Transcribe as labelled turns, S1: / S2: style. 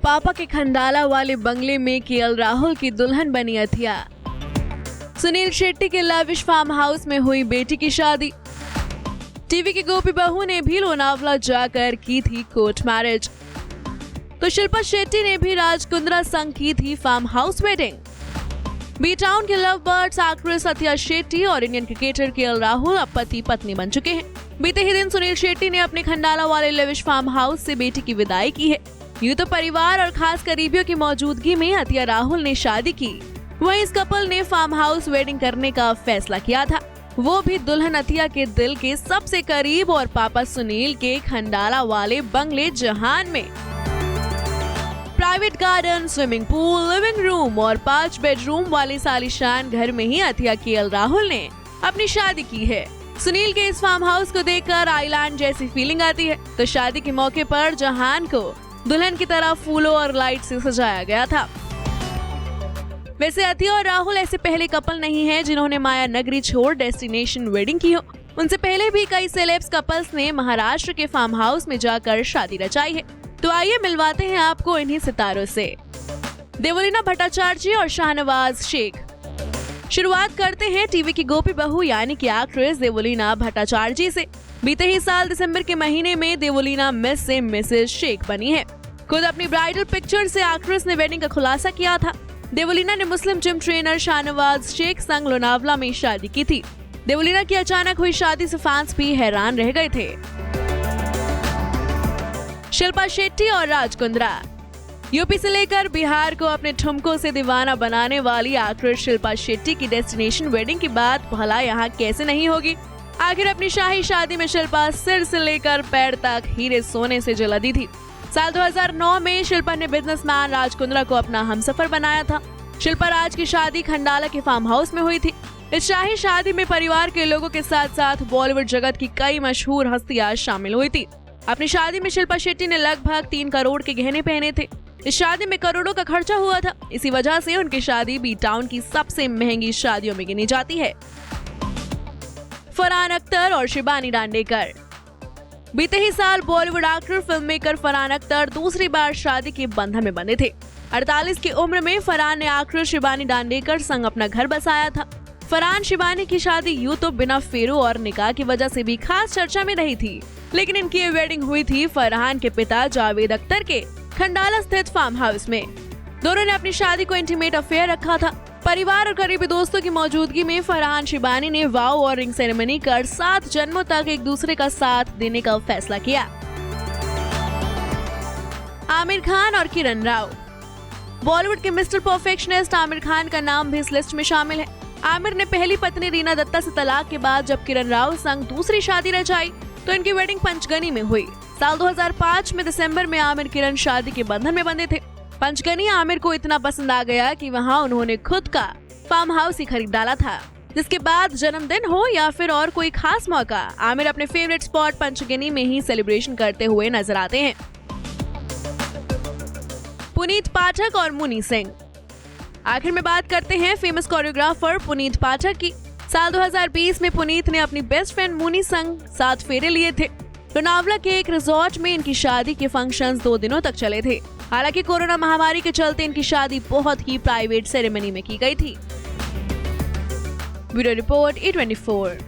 S1: पापा के खंडाला वाले बंगले में केएल राहुल की दुल्हन बनी अथिया। सुनील शेट्टी के लविश फार्म हाउस में हुई बेटी की शादी। टीवी की गोपी बहू ने भी लोनावला जाकर की थी कोर्ट मैरिज। तो शिल्पा शेट्टी ने भी राज कुंद्रा संग की थी farm house wedding. B town के love birds actress Athiya Shetty और इंडियन क्रिकेटर केएल राहुल अब पति पत्नी बन चुके हैं। बीते ही दिन सुनील शेट्टी ने अपने खंडाला वाले लविश फार्म हाउस से बेटी की विदाई की है। यूं तो परिवार और खास करीबियों की मौजूदगी में अथिया राहुल ने शादी की। वहीं इस कपल ने फार्म हाउस वेडिंग करने का फैसला किया था, वो भी दुल्हन अथिया के दिल के सबसे करीब और पापा सुनील के खंडाला वाले बंगले जहान में। Private garden, swimming pool, living room और 5 बेडरूम वाले सालिशान घर में ही अथिया केएल राहुल ने अपनी शादी की है। सुनील के इस फार्म हाउस को देखकर आइलैंड जैसी फीलिंग आती है। तो शादी के मौके पर जहान को दुल्हन की तरह फूलों और लाइट से सजाया गया था। वैसे अथिया और राहुल ऐसे पहले कपल नहीं है जिन्होंने माया नगरी छोड़ डेस्टिनेशन वेडिंग की हो। उनसे पहले भी कई सेलेब्स कपल्स ने महाराष्ट्र के फार्म हाउस में जाकर शादी रचाई है। तो आइए मिलवाते हैं आपको इन्हीं सितारों से। देवलीना भट्टाचार्य और शाहनवाज शेख। शुरुआत करते हैं टीवी की गोपी बहू यानी कि एक्ट्रेस देवलीना भट्टाचार्य से। बीते ही साल दिसंबर के महीने में देवलीना मिस से मिसेस शेख बनी है। खुद अपनी ब्राइडल पिक्चर से एक्ट्रेस ने वेडिंग का खुलासा किया था। देवलीना ने मुस्लिम जिम ट्रेनर शाहनवाज शेख संग लोनावला में शादी की थी। देवलीना की अचानक हुई शादी से फैंस भी हैरान रह गए थे। शिल्पा शेट्टी और राज कुंद्रा। यूपी से लेकर बिहार को अपने ठुमकों से दीवाना बनाने वाली एक्ट्रेस शिल्पा शेट्टी की डेस्टिनेशन वेडिंग की बात भला यहाँ कैसे नहीं होगी। आखिर अपनी शाही शादी में शिल्पा सिर से लेकर पैर तक हीरे सोने से जला दी थी। साल 2009 में शिल्पा ने बिजनेसमैन राज कुंद्रा को अपना हमसफर बनाया था। शिल्पा राज की शादी खंडाला के फार्म हाउस में हुई थी। इस शाही शादी में परिवार के लोगों के साथ साथ बॉलीवुड जगत की कई मशहूर हस्तियां शामिल हुई थी। अपनी शादी में शिल्पा शेट्टी ने लगभग 3 करोड़ के गहने पहने थे। इस शादी में करोड़ों का खर्चा हुआ था। इसी वजह से उनकी शादी बी टाउन की सबसे महंगी शादियों में गिनी जाती है। फरहान अख्तर और शिबानी दांडेकर। बीते ही साल Bollywood actor film maker Farhan Akhtar दूसरी बार शादी के बंधन में बंधे थे। 48 की उम्र में फरहान ने एक्ट्रेस शिबानी दांडेकर संग अपना घर बसाया था। फरहान शिबानी की शादी यूं तो बिना फेरों और निकाह की वजह से भी खास चर्चा में रही थी, लेकिन इनकी ये वेडिंग हुई थी फरहान के पिता जावेद अख्तर के खंडाला स्थित फार्म हाउस में। दोनों ने अपनी शादी को इंटीमेट अफेयर रखा था। परिवार और करीबी दोस्तों की मौजूदगी में फरहान शिबानी ने वाव और रिंग सेरेमनी कर 7 जन्मों तक एक दूसरे का साथ देने का फैसला किया। आमिर खान और किरण राव। बॉलीवुड के मिस्टर परफेक्शनिस्ट आमिर खान का नाम भी इस लिस्ट में शामिल है। आमिर ने पहली पत्नी रीना दत्ता से तलाक के बाद जब किरण राव संग दूसरी शादी रचाई तो इनकी वेडिंग पंचगनी में हुई। साल 2005 में दिसंबर में आमिर किरण शादी के बंधन में बंधे थे। पंचगनी आमिर को इतना पसंद आ गया कि वहां उन्होंने खुद का फार्म हाउस ही खरीद डाला था, जिसके बाद जन्मदिन हो या फिर और कोई खास मौका आमिर अपने फेवरेट स्पॉट पंचगनी में ही सेलिब्रेशन करते हुए नजर आते हैं। पुनीत पाठक और मुनी सिंह। आखिर में बात करते हैं फेमस कोरियोग्राफर पुनीत पाठक की। साल 2020 में पुनीत ने अपनी बेस्ट फ्रेंड मुनी संग 7 फेरे लिए थे। लोनावला के एक रिजॉर्ट में इनकी शादी के फंक्शंस 2 दिनों तक चले थे। हालांकि कोरोना महामारी के चलते इनकी शादी बहुत ही प्राइवेट सेरेमनी में की गई थी। Bureau report E24।